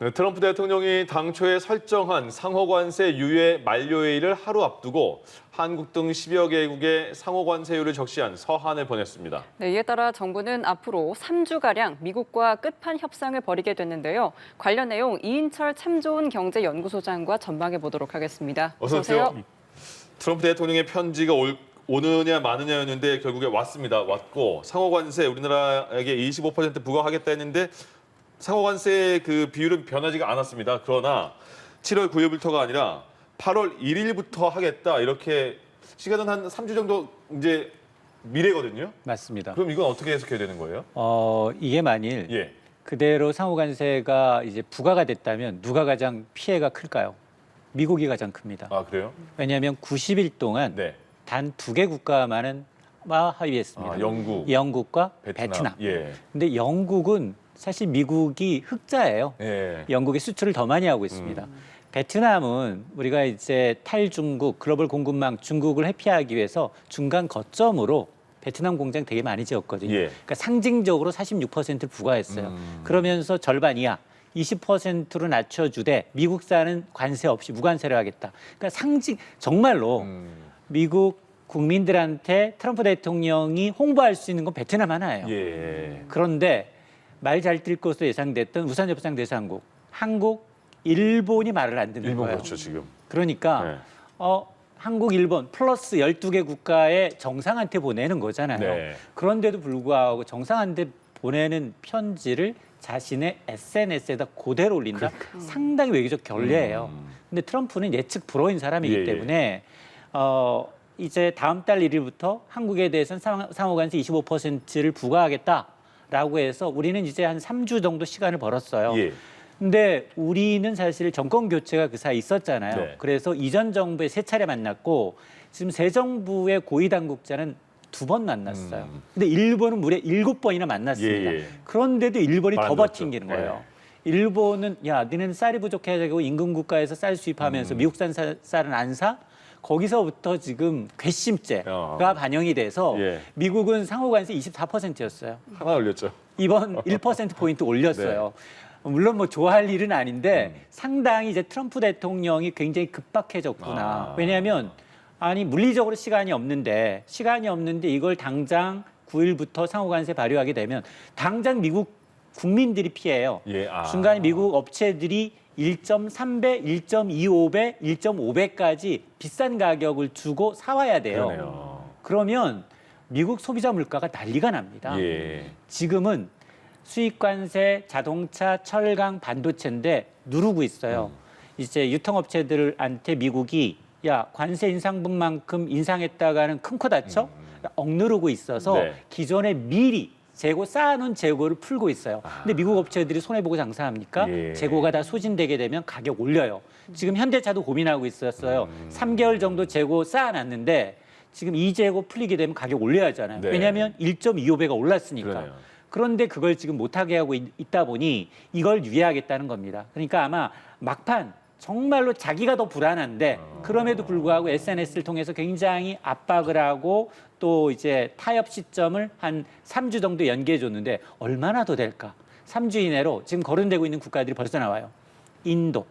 네, 트럼프 대통령이 당초에 설정한 상호관세 유예 만료일을 하루 앞두고 한국 등 10여 개국에 상호관세율을 적시한 서한을 보냈습니다. 네, 이에 따라 정부는 앞으로 3주가량 미국과 끝판 협상을 벌이게 됐는데요. 관련 내용 이인철 참 좋은 경제연구소장과 전망해 보도록 하겠습니다. 어서 오세요. 트럼프 대통령의 편지가 오느냐 마느냐였는데 결국에 왔습니다. 왔고 상호관세 우리나라에게 25% 부과하겠다 했는데 상호관세 그 비율은 변하지가 않았습니다. 그러나 7월 9일부터가 아니라 8월 1일부터 하겠다 이렇게 시간은 한 3주 정도 이제 미래거든요. 맞습니다. 그럼 이건 어떻게 해석해야 되는 거예요? 이게 만일 예. 그대로 상호관세가 이제 부과가 됐다면 누가 가장 피해가 클까요? 미국이 가장 큽니다. 아 그래요? 왜냐하면 90일 동안 네. 단 2개 국가만은 합의했습니다. 아, 영국, 영국과 베트남. 베트남. 예. 근데 영국은 사실 미국이 흑자예요. 예. 영국이 수출을 더 많이 하고 있습니다. 베트남은 우리가 이제 탈중국, 글로벌 공급망 중국을 회피하기 위해서 중간 거점으로 베트남 공장 되게 많이 지었거든요. 예. 그러니까 상징적으로 46%를 부과했어요. 그러면서 절반 이하 20%로 낮춰주되 미국산은 관세 없이 무관세를 하겠다. 그러니까 정말로 미국 국민들한테 트럼프 대통령이 홍보할 수 있는 건 베트남 하나예요. 예. 그런데 말 잘 뛸 것으로 예상됐던 우산협상 대상국, 한국, 일본이 말을 안 듣는 일본 거예요. 그렇죠 지금. 그러니까 네. 한국, 일본 플러스 12개 국가의 정상한테 보내는 거잖아요. 네. 그런데도 불구하고 정상한테 보내는 편지를 자신의 SNS에다 그대로 올린다? 상당히 외교적 결례예요. 근데 트럼프는 예측 불허인 사람이기 예, 예. 때문에 이제 다음 달 1일부터 한국에 대해서는 상호관세 25%를 부과하겠다라고 해서 우리는 이제 한 3주 정도 시간을 벌었어요. 예. 근데 우리는 사실 정권 교체가 그 사이 있었잖아요. 네. 그래서 이전 정부에 3차례 만났고 지금 새 정부의 고위 당국자는 2번 만났어요. 근데 일본은 무려 7번이나 만났습니다. 예, 예. 그런데도 일본이 더 말안 버팅기는 들었죠. 거예요. 일본은 야, 너는 쌀이 부족해가지고 임금 국가에서 쌀 수입하면서 미국산 쌀은 안 사? 거기서부터 지금 괘씸죄가 반영이 돼서 예. 미국은 상호관세 24%였어요. 하나 올렸죠. 이번 1%포인트 올렸어요. 물론 뭐 좋아할 일은 아닌데 상당히 이제 트럼프 대통령이 굉장히 급박해졌구나. 아. 왜냐하면 아니 물리적으로 시간이 없는데 이걸 당장 9일부터 상호관세 발효하게 되면 당장 미국 국민들이 피해요. 예. 아. 중간에 미국 업체들이 1.3배, 1.25배, 1.5배까지 비싼 가격을 주고 사와야 돼요. 그러네요. 그러면 미국 소비자 물가가 난리가 납니다. 예. 지금은 수입관세, 자동차, 철강, 반도체인데 누르고 있어요. 이제 유통업체들한테 미국이 야 관세 인상분만큼 인상했다가는 큰 코 다쳐? 억누르고 있어서 네. 기존에 미리 재고 쌓아놓은 재고를 풀고 있어요. 근데 미국 업체들이 손해보고 장사합니까? 예. 재고가 다 소진되게 되면 가격 올려요. 지금 현대차도 고민하고 있었어요. 3개월 정도 재고 쌓아놨는데 지금 이 재고 풀리게 되면 가격 올려야 하잖아요. 네. 왜냐하면 1.25배가 올랐으니까. 그러네요. 그런데 그걸 지금 못하게 하고 있다 보니 이걸 유예하겠다는 겁니다. 그러니까 아마 막판 정말로 자기가 더 불안한데 그럼에도 불구하고 SNS를 통해서 굉장히 압박을 하고 또 이제 타협 시점을 한 3주 정도 연기해 줬는데 얼마나 더 될까? 3주 이내로 지금 거론되고 있는 국가들이 벌써 나와요. 인도,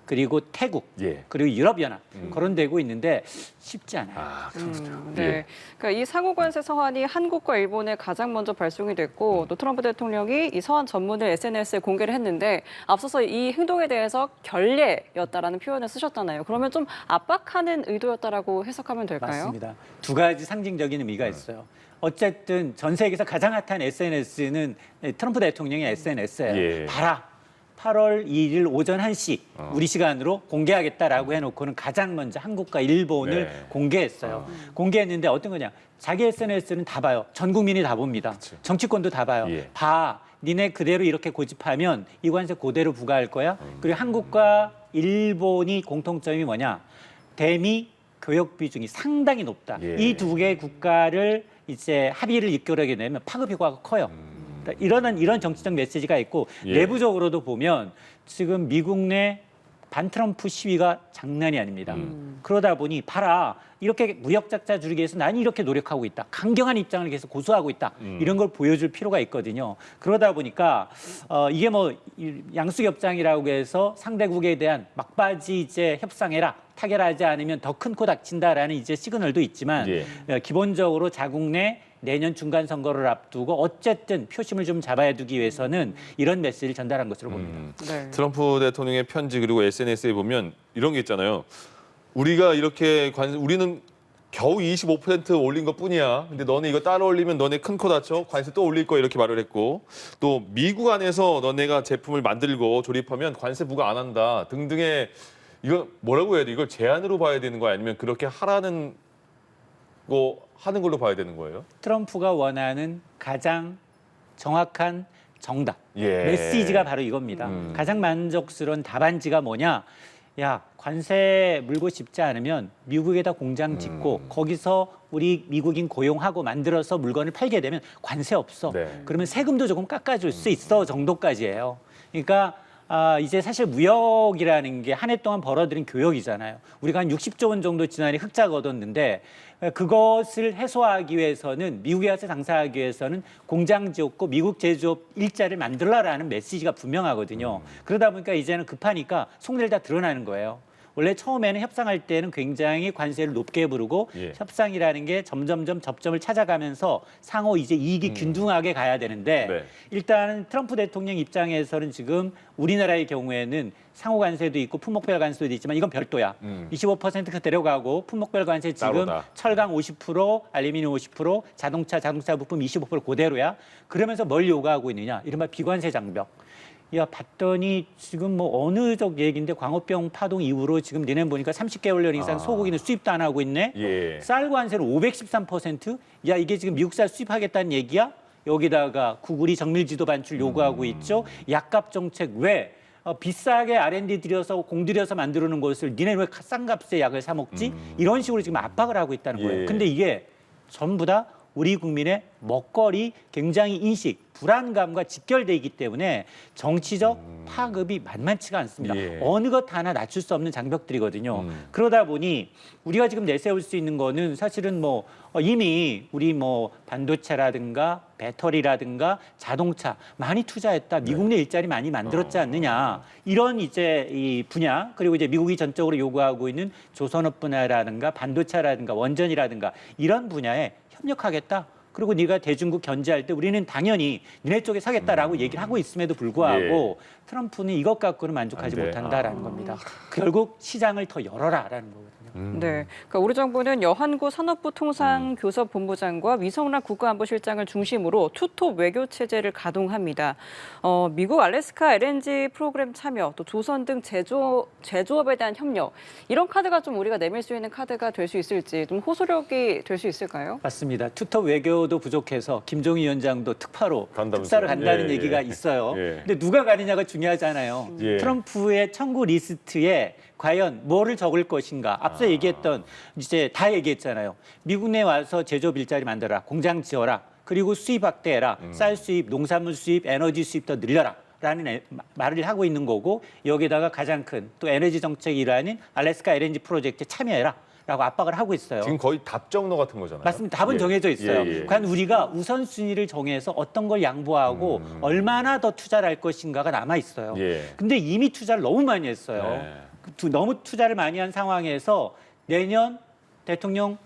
그리고 태국, 예. 그리고 유럽연합 거론되고 있는데 쉽지 않아요. 아, 그렇군요. 네. 예. 그러니까 이 상호관세 서한이 한국과 일본에 가장 먼저 발송이 됐고 또 트럼프 대통령이 이 서한 전문을 SNS에 공개를 했는데 앞서서 이 행동에 대해서 결례였다라는 표현을 쓰셨잖아요. 그러면 좀 압박하는 의도였다라고 해석하면 될까요? 맞습니다. 두 가지 상징적인 의미가 있어요. 어쨌든 전 세계에서 가장 핫한 SNS는 트럼프 대통령의 SNS예요. 예. 봐라. 8월 2일 오전 1시 우리 시간으로 공개하겠다라고 해놓고는 가장 먼저 한국과 일본을 네. 공개했어요. 공개했는데 어떤 거냐. 자기 SNS는 다 봐요. 전 국민이 다 봅니다. 그렇죠. 정치권도 다 봐요. 예. 봐. 니네 그대로 이렇게 고집하면 이 관세 그대로 부과할 거야. 그리고 한국과 일본이 공통점이 뭐냐. 대미 교역 비중이 상당히 높다. 예. 이 두 개의 국가를 이제 합의를 이끌어내게 되면 파급 효과가 커요. 그러니까 이런 정치적 메시지가 있고 예. 내부적으로도 보면 지금 미국 내 반트럼프 시위가 장난이 아닙니다. 그러다 보니 봐라 이렇게 무역 적자 줄이기 위해서 나는 이렇게 노력하고 있다. 강경한 입장을 계속 고수하고 있다. 이런 걸 보여줄 필요가 있거든요. 그러다 보니까 이게 뭐 양수협상이라고 해서 상대국에 대한 막바지 이제 협상해라. 타결하지 않으면 더 큰 코 닥친다라는 이제 시그널도 있지만 기본적으로 자국 내 내년 중간 선거를 앞두고 어쨌든 표심을 좀 잡아야 두기 위해서는 이런 메시지를 전달한 것으로 봅니다. 네. 트럼프 대통령의 편지 그리고 SNS에 보면 이런 게 있잖아요. 우리가 이렇게 우리는 겨우 25% 올린 것뿐이야. 근데 너네 이거 따라 올리면 너네 큰 코 다쳐. 관세 또 올릴 거야 이렇게 말을 했고 또 미국 안에서 너네가 제품을 만들고 조립하면 관세 부과 안 한다 등등의 이거 뭐라고 해야 돼? 이걸 제안으로 봐야 되는 거야? 아니면 그렇게 하라는 거 하는 걸로 봐야 되는 거예요? 트럼프가 원하는 가장 정확한 정답, 메시지가 바로 이겁니다. 가장 만족스러운 답안지가 뭐냐? 야, 관세 물고 싶지 않으면 미국에다 공장 짓고 거기서 우리 미국인 고용하고 만들어서 물건을 팔게 되면 관세 없어. 그러면 세금도 조금 깎아줄 수 있어 정도까지예요. 그러니까 이제 사실 무역이라는 게 한 해 동안 벌어들인 교역이잖아요. 우리가 한 60조 원 정도 지난해 흑자가 얻었는데 그것을 해소하기 위해서는 미국에 가서 장사하기 위해서는 공장 지었고 미국 제조업 일자리를 만들라라는 메시지가 분명하거든요. 그러다 보니까 이제는 급하니까 속내를 다 드러나는 거예요. 원래 처음에는 협상할 때는 굉장히 관세를 높게 부르고 협상이라는 게 점점점 접점을 찾아가면서 상호 이제 이익이 균등하게 가야 되는데 일단은 트럼프 대통령 입장에서는 지금 우리나라의 경우에는 상호 관세도 있고 품목별 관세도 있지만 이건 별도야. 25% 데려가고 품목별 관세 지금 따로다. 철강 50%, 알루미늄 50%, 자동차 부품 25% 그대로야. 그러면서 뭘 요구하고 있느냐? 이른바 비관세 장벽. 야, 봤더니 지금 뭐 어느 적 얘기인데 광우병 파동 이후로 지금 니네 보니까 30개월 이상 소고기는 수입도 안 하고 있네. 쌀 관세는 513%? 야, 이게 지금 미국 쌀 수입하겠다는 얘기야? 여기다가 구글이 정밀지도 반출 요구하고 있죠. 약값 정책 왜? 비싸게 R&D 들여서 공들여서 만들어놓은 것을 니네 왜 싼 값에 약을 사 먹지? 이런 식으로 지금 압박을 하고 있다는 거예요. 근데 이게 전부 다 우리 국민의 먹거리 굉장히 인식, 불안감과 직결돼 있기 때문에 정치적 파급이 만만치가 않습니다. 어느 것 하나 낮출 수 없는 장벽들이거든요. 그러다 보니 우리가 지금 내세울 수 있는 거는 사실은 뭐 이미 우리 뭐 반도체라든가 배터리라든가 자동차 많이 투자했다. 미국 내 일자리 많이 만들었지 않느냐. 이런 이제 이 분야 그리고 이제 미국이 전적으로 요구하고 있는 조선업 분야라든가 반도체라든가 원전이라든가 이런 분야에 협력하겠다. 그리고 네가 대중국 견제할 때 우리는 당연히 니네 쪽에 서겠다라고 얘기를 하고 있음에도 불구하고 트럼프는 이것 갖고는 만족하지 못한다라는 겁니다. 결국 시장을 더 열어라라는 거거든요. 네, 그러니까 우리 정부는 여한구 산업부 통상교섭본부장과 위성락 국가안보실장을 중심으로 투톱 외교 체제를 가동합니다. 미국 알래스카 LNG 프로그램 참여, 또 조선 등 제조업에 대한 협력 이런 카드가 좀 우리가 내밀 수 있는 카드가 될 수 있을지 좀 호소력이 될 수 있을까요? 맞습니다. 투톱 외교도 부족해서 김종인 위원장도 특파로 특사를 간다는 얘기가 있어요. 근데 누가 가느냐가 중요하잖아요. 트럼프의 청구 리스트에 과연 뭐를 적을 것인가. 앞서 얘기했던 이제 다 얘기했잖아요. 미국 내 와서 제조업 일자리 만들어라. 공장 지어라. 그리고 수입 확대해라. 쌀 수입, 농산물 수입, 에너지 수입 더 늘려라. 라는 말을 하고 있는 거고 여기다가 가장 큰 또 에너지 정책 일환인 알래스카 LNG 프로젝트에 참여해라. 라고 압박을 하고 있어요. 지금 거의 답정너 같은 거잖아요. 맞습니다. 답은 정해져 있어요. 과연 우리가 우선순위를 정해서 어떤 걸 양보하고 얼마나 더 투자를 할 것인가가 남아 있어요. 근데 이미 투자를 너무 많이 했어요. 너무 투자를 많이 한 상황에서 내년 대통령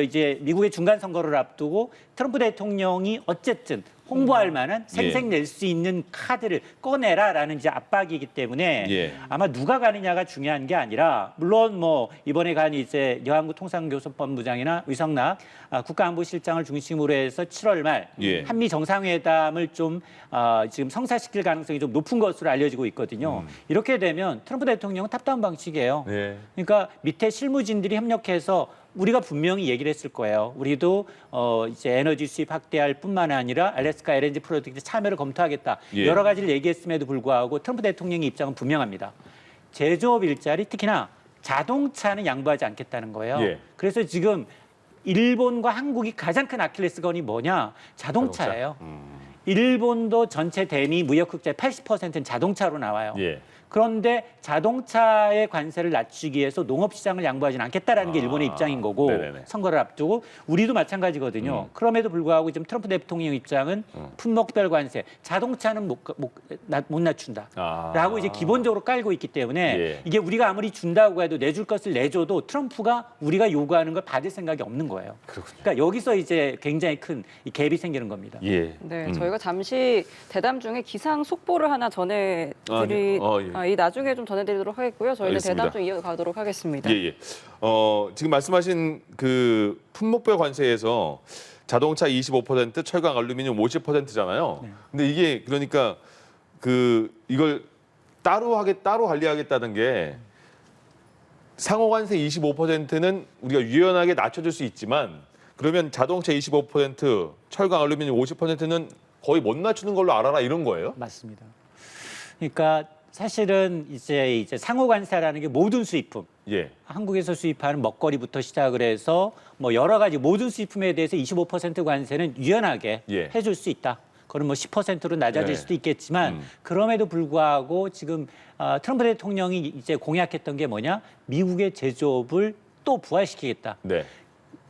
이제 미국의 중간 선거를 앞두고 트럼프 대통령이 어쨌든 홍보할 만한 생색낼 수 있는 카드를 꺼내라라는 이제 압박이기 때문에 아마 누가 가느냐가 중요한 게 아니라 물론 뭐 이번에 간 이제 여한구 통상교섭본부장이나 위성락 국가안보실장을 중심으로 해서 7월 말 한미 정상회담을 좀 지금 성사시킬 가능성이 좀 높은 것으로 알려지고 있거든요. 이렇게 되면 트럼프 대통령은 탑다운 방식이에요. 그러니까 밑에 실무진들이 협력해서 우리가 분명히 얘기를 했을 거예요. 우리도 이제 에너지 수입 확대할 뿐만 아니라 알래스카 LNG 프로젝트 참여를 검토하겠다. 여러 가지를 얘기했음에도 불구하고 트럼프 대통령의 입장은 분명합니다. 제조업 일자리 특히나 자동차는 양보하지 않겠다는 거예요. 그래서 지금 일본과 한국이 가장 큰 아킬레스건이 뭐냐? 자동차예요. 일본도 전체 대미 무역 흑자의 80%는 자동차로 나와요. 그런데 자동차의 관세를 낮추기 위해서 농업시장을 양보하지는 않겠다라는 게 일본의 입장인 거고 네네네. 선거를 앞두고 우리도 마찬가지거든요. 그럼에도 불구하고 지금 트럼프 대통령 입장은 품목별 관세, 자동차는 못 낮춘다라고 이제 기본적으로 깔고 있기 때문에 예. 이게 우리가 아무리 준다고 해도 내줄 것을 내줘도 트럼프가 우리가 요구하는 걸 받을 생각이 없는 거예요. 그러니까 여기서 이제 굉장히 큰 이 갭이 생기는 겁니다. 예. 네, 저희가 잠시 대담 중에 기상 속보를 하나 예. 이 나중에 좀 전해드리도록 하겠고요. 저희는 알겠습니다. 대담 좀 이어가도록 하겠습니다. 예. 지금 말씀하신 그 품목별 관세에서 자동차 25%, 철강, 알루미늄 50%잖아요. 근데 이게 그러니까 이걸 따로 관리하겠다는 게 상호 관세 25%는 우리가 유연하게 낮춰줄 수 있지만 그러면 자동차 25%, 철강, 알루미늄 50%는 거의 못 낮추는 걸로 알아라 이런 거예요? 맞습니다. 그러니까 사실은 이제 상호 관세라는 게 모든 수입품, 예. 한국에서 수입하는 먹거리부터 시작을 해서 뭐 여러 가지 모든 수입품에 대해서 25% 관세는 유연하게 예. 해줄 수 있다. 그건 뭐 10%로 낮아질 네. 수도 있겠지만 그럼에도 불구하고 지금 트럼프 대통령이 이제 공약했던 게 뭐냐? 미국의 제조업을 또 부활시키겠다. 네.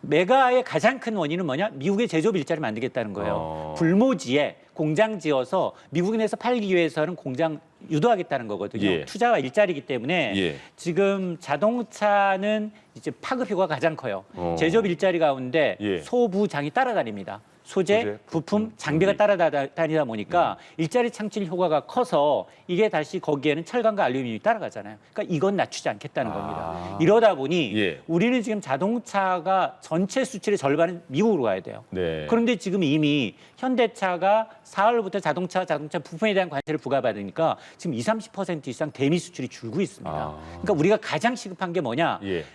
메가의 가장 큰 원인은 뭐냐? 미국의 제조업 일자리 만들겠다는 거예요. 불모지에 공장 지어서 미국에 내서 팔기 위해서는 공장 유도하겠다는 거거든요. 예. 투자와 일자리이기 때문에 예. 지금 자동차는 이제 파급 효과가 가장 커요. 제조업 일자리 가운데 예. 소부장이 따라다닙니다. 소재, 부품, 장비가 따라다니다 보니까 일자리 창출 효과가 커서 이게 다시 거기에는 철강과 알루미늄이 따라가잖아요. 그러니까 이건 낮추지 않겠다는 겁니다. 이러다 보니 예. 우리는 지금 자동차가 전체 수출의 절반은 미국으로 가야 돼요. 네. 그런데 지금 이미 현대차가 4월부터 자동차 부품에 대한 관세를 부과받으니까 지금 20-30% 이상 대미 수출이 줄고 있습니다. 그러니까 우리가 가장 시급한 게 뭐냐? 예.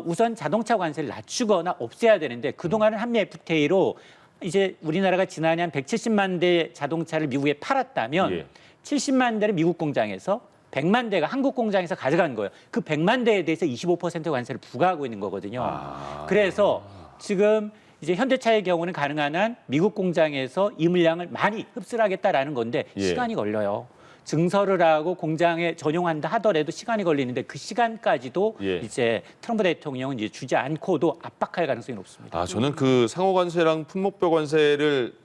우선 자동차 관세를 낮추거나 없애야 되는데 그동안은 한미 FTA로 이제 우리나라가 지난해 한 170만 대 자동차를 미국에 팔았다면 예. 70만 대를 미국 공장에서 100만 대가 한국 공장에서 가져간 거예요. 그 100만 대에 대해서 25% 관세를 부과하고 있는 거거든요. 그래서 지금 이제 현대차의 경우는 가능한 한 미국 공장에서 이 물량을 많이 흡수를 하겠다라는 건데 예. 시간이 걸려요. 증설을 하고 공장에 전용한다 하더라도 시간이 걸리는데 그 시간까지도 예. 이제 트럼프 대통령은 이제 주지 않고도 압박할 가능성이 높습니다. 저는 그 상호 관세랑 품목별 관세를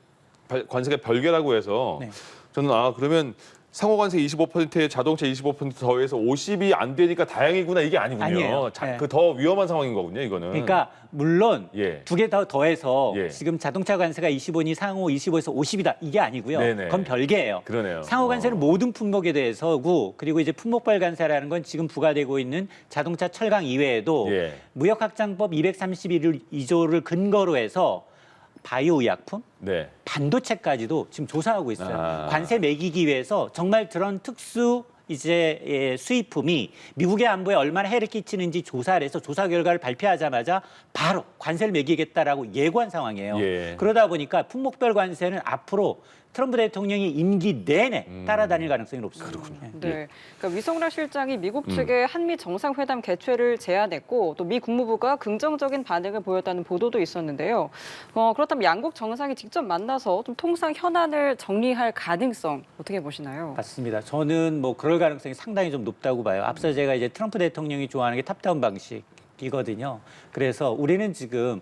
관세가 별개라고 해서 네. 저는 그러면 상호 관세 25%에 자동차 25% 더해서 50이 안 되니까 다행이구나 이게 아니군요. 아니에요. 네. 그 더 위험한 상황인 거군요, 이거는. 그러니까 물론 예. 두 개 더 더해서 예. 지금 자동차 관세가 25니 상호 25에서 50이다 이게 아니고요. 네네. 그건 별개예요. 그러네요. 상호 관세는 모든 품목에 대해서고 그리고 이제 품목별 관세라는 건 지금 부과되고 있는 자동차 철강 이외에도 예. 무역확장법 231조를 근거로 해서 바이오 의약품, 네. 반도체까지도 지금 조사하고 있어요. 아. 관세 매기기 위해서 정말 그런 특수 이제 수입품이 미국의 안보에 얼마나 해를 끼치는지 조사를 해서 조사 결과를 발표하자마자 바로 관세를 매기겠다라고 예고한 상황이에요. 예. 그러다 보니까 품목별 관세는 앞으로 트럼프 대통령이 임기 내내 따라다닐 가능성이 높습니다. 네, 그러니까 위성락 실장이 미국 측에 한미 정상회담 개최를 제안했고 또 미 국무부가 긍정적인 반응을 보였다는 보도도 있었는데요. 그렇다면 양국 정상이 직접 만나서 좀 통상 현안을 정리할 가능성 어떻게 보시나요? 맞습니다. 저는 뭐 그럴 가능성이 상당히 좀 높다고 봐요. 앞서 제가 이제 트럼프 대통령이 좋아하는 게 탑다운 방식이거든요. 그래서 우리는 지금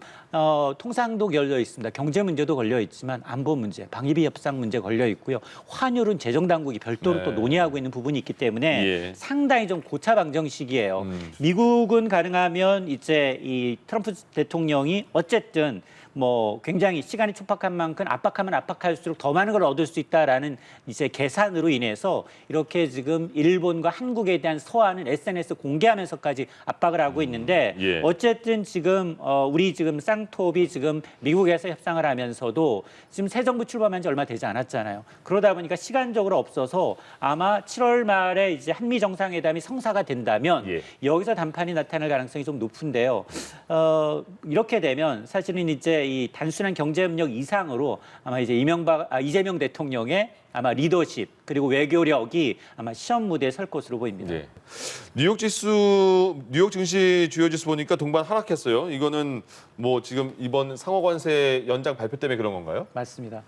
통상도 걸려 있습니다. 경제 문제도 걸려 있지만 안보 문제, 방위비 협상 문제 걸려 있고요. 환율은 재정 당국이 별도로 네. 또 논의하고 있는 부분이 있기 때문에 예. 상당히 좀 고차방정 시기예요. 미국은 가능하면 이제 이 트럼프 대통령이 어쨌든 뭐 굉장히 시간이 촉박한 만큼 압박하면 압박할수록 더 많은 걸 얻을 수 있다라는 이제 계산으로 인해서 이렇게 지금 일본과 한국에 대한 서한을 SNS 공개하면서까지 압박을 하고 있는데 예. 어쨌든 지금 우리 지금 쌍톱이 지금 미국에서 협상을 하면서도 지금 새 정부 출범한 지 얼마 되지 않았잖아요. 그러다 보니까 시간적으로 없어서 아마 7월 말에 이제 한미 정상회담이 성사가 된다면 예. 여기서 단판이 나타날 가능성이 좀 높은데요. 이렇게 되면 사실은 이제 이 단순한 경제협력 이상으로 아마 이제 이재명 대통령의 아마 리더십 그리고 외교력이 아마 시험 무대에 설 것으로 보입니다. 네. 뉴욕 증시 주요 지수 보니까 동반 하락했어요. 이거는 뭐 지금 이번 상호 관세 연장 발표 때문에 그런 건가요? 맞습니다.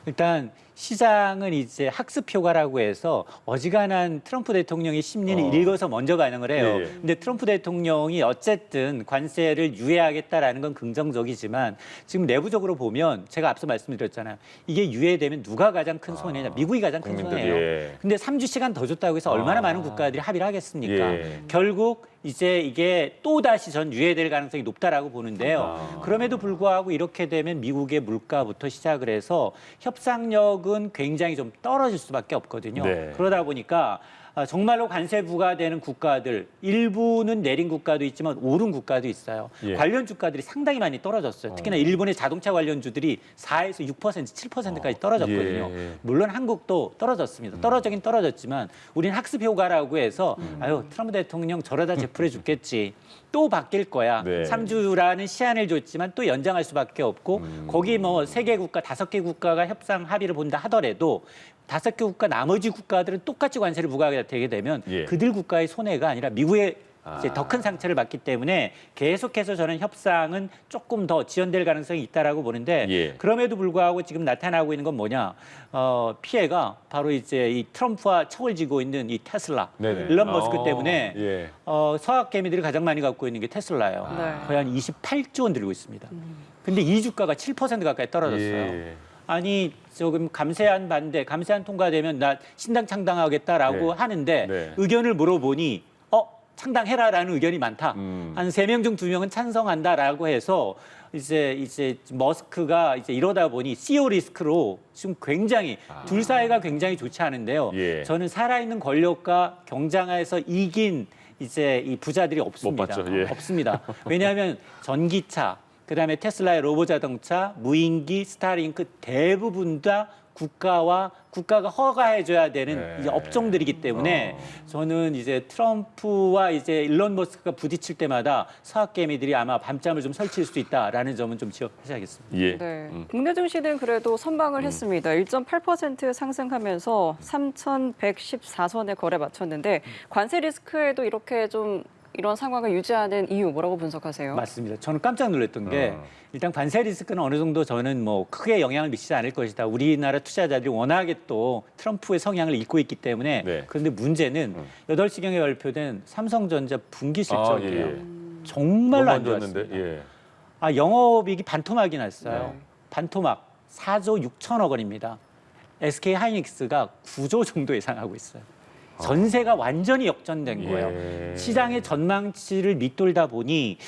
일단 시장은 이제 학습 효과라고 해서 어지간한 트럼프 대통령의 심리는 읽어서 먼저 반응을 해요. 예, 예. 근데 트럼프 대통령이 어쨌든 관세를 유예하겠다라는 건 긍정적이지만 지금 내부적으로 보면 제가 앞서 말씀드렸잖아요. 이게 유예되면 누가 가장 큰 손해냐? 미국이 가장 큰 국민들이, 손해예요. 예. 근데 3주 시간 더 줬다고 해서 얼마나 많은 국가들이 합의를 하겠습니까? 예. 결국 이제 이게 또다시 전 유예될 가능성이 높다라고 보는데요. 그럼에도 불구하고 이렇게 되면 미국의 물가부터 시작을 해서 협상력은 굉장히 좀 떨어질 수밖에 없거든요. 네. 그러다 보니까 정말로 관세 부과되는 국가들 일부는 내린 국가도 있지만 오른 국가도 있어요. 예. 관련 주가들이 상당히 많이 떨어졌어요. 특히나 일본의 자동차 관련주들이 4에서 6%, 7%까지 떨어졌거든요. 예. 물론 한국도 떨어졌습니다. 떨어지긴 떨어졌지만 우리는 학습 효과라고 해서 아유 트럼프 대통령 저러다 제풀해 죽겠지. 또 바뀔 거야. 네. 3주라는 시한을 줬지만 또 연장할 수밖에 없고 거기 뭐 3개 국가, 5개 국가가 협상 합의를 본다 하더라도 5개 국가 나머지 국가들은 똑같이 관세를 부과하게 되게 되면 예. 그들 국가의 손해가 아니라 미국의 더 큰 상처를 받기 때문에 계속해서 저는 협상은 조금 더 지연될 가능성이 있다라고 보는데 예. 그럼에도 불구하고 지금 나타나고 있는 건 뭐냐? 피해가 바로 이제 이 트럼프와 척을 지고 있는 이 테슬라, 네네. 일론 머스크 때문에 예. 서학 개미들이 가장 많이 갖고 있는 게 테슬라예요. 네. 거의 한 28조 원 들고 있습니다. 근데 이 주가가 7% 가까이 떨어졌어요. 예. 아니 조금 감세안 반대, 감세안 통과되면 나 신당 창당하겠다라고 네. 하는데 네. 의견을 물어보니 창당해라라는 의견이 많다. 한 3명 중 2명은 찬성한다라고 해서 이제 머스크가 이제 이러다 보니 CEO 리스크로 지금 굉장히 둘 사이가 굉장히 좋지 않은데요. 예. 저는 살아있는 권력과 경쟁하에서 이긴 이제 이 부자들이 없습니다. 봤죠. 예. 없습니다. 왜냐하면 전기차, 그다음에 테슬라의 로봇 자동차, 무인기, 스타링크 대부분 다 국가가 허가해줘야 되는 네. 이제 업종들이기 때문에 저는 이제 트럼프와 이제 일론 머스크가 부딪힐 때마다 서학개미들이 아마 밤잠을 좀 설칠 수 있다라는 점은 좀 지적하셔야겠습니다. 예. 네. 국내 증시는 그래도 선방을 했습니다. 1.8% 상승하면서 3,114선에 거래 마쳤는데 관세 리스크에도 이렇게 좀 이런 상황을 유지하는 이유 뭐라고 분석하세요? 맞습니다. 저는 깜짝 놀랐던 게 일단 관세 리스크는 어느 정도 저는 뭐 크게 영향을 미치지 않을 것이다. 우리나라 투자자들이 워낙에 또 트럼프의 성향을 읽고 있기 때문에 네. 그런데 문제는 8시경에 발표된 삼성전자 분기 실적이에요. 예. 정말로 너무 안 좋았습니다. 좋았는데. 예. 영업이익이 반토막이 났어요. 네. 반토막 4조 6천억 원입니다. SK 하이닉스가 9조 정도 예상하고 있어요. 전세가 완전히 역전된 거예요. 예. 시장의 전망치를 밑돌다 보니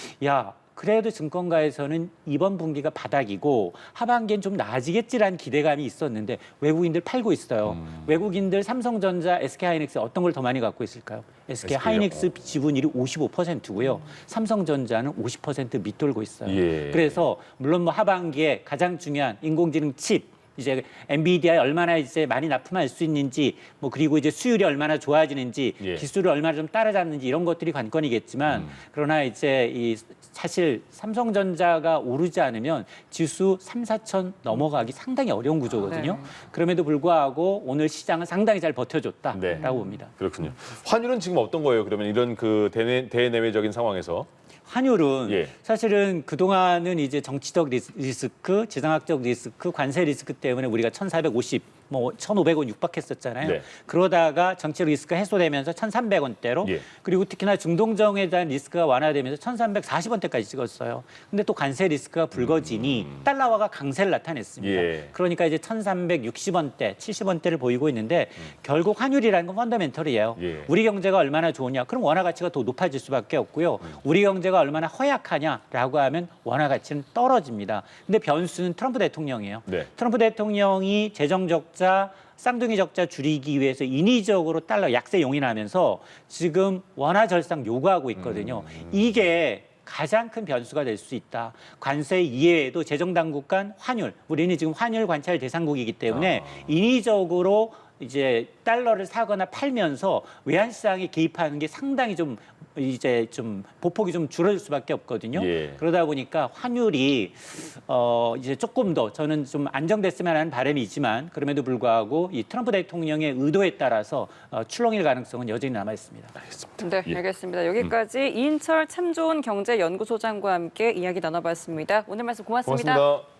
그래도 증권가에서는 이번 분기가 바닥이고 하반기엔 좀 나아지겠지라는 기대감이 있었는데 외국인들 팔고 있어요. 외국인들 삼성전자, SK하이닉스 어떤 걸 더 많이 갖고 있을까요? SK하이닉스 지분율이 55%고요. 삼성전자는 50% 밑돌고 있어요. 예. 그래서 물론 뭐 하반기에 가장 중요한 인공지능 칩 이제 엔비디아에 얼마나 이제 많이 납품할 수 있는지 뭐 그리고 이제 수율이 얼마나 좋아지는지 예. 기술을 얼마나 좀 따라잡는지 이런 것들이 관건이겠지만 그러나 이제 이 사실 삼성전자가 오르지 않으면 지수 3, 4천 넘어가기 상당히 어려운 구조거든요. 네. 그럼에도 불구하고 오늘 시장은 상당히 잘 버텨줬다라고 네. 봅니다. 그렇군요. 환율은 지금 어떤 거예요? 그러면 이런 그 대내외적인 상황에서 환율은 예. 사실은 그동안은 이제 정치적 리스크, 지정학적 리스크, 관세 리스크 때문에 우리가 1,450, 뭐 1,500원 육박했었잖아요. 네. 그러다가 정치적 리스크가 해소되면서 1,300원대로 예. 그리고 특히나 중동정에 대한 리스크가 완화되면서 1,340원대까지 찍었어요. 근데 또 관세 리스크가 불거지니 달러화가 강세를 나타냈습니다. 예. 그러니까 이제 1,360원대, 70원대를 보이고 있는데 결국 환율이라는 건 펀더멘털이에요. 예. 우리 경제가 얼마나 좋으냐? 그럼 원화 가치가 더 높아질 수밖에 없고요. 우리 경제가 얼마나 허약하냐라고 하면 원화 가치는 떨어집니다. 근데 변수는 트럼프 대통령이에요. 네. 트럼프 대통령이 재정 적자, 쌍둥이 적자 줄이기 위해서 인위적으로 달러 약세 용인하면서 지금 원화 절상 요구하고 있거든요. 이게 가장 큰 변수가 될 수 있다. 관세 이외에도 재정 당국 간 환율, 우리는 지금 환율 관찰 대상국이기 때문에 인위적으로 이제 달러를 사거나 팔면서 외환 시장에 개입하는 게 상당히 좀 이제 좀 보폭이 좀 줄어들 수밖에 없거든요. 예. 그러다 보니까 환율이 이제 조금 더 저는 좀 안정됐으면 하는 바람이 있지만 그럼에도 불구하고 이 트럼프 대통령의 의도에 따라서 출렁일 가능성은 여전히 남아 있습니다. 네, 예. 알겠습니다. 여기까지 이인철 참 좋은 경제연구소장과 함께 이야기 나눠봤습니다. 오늘 말씀 고맙습니다. 고맙습니다.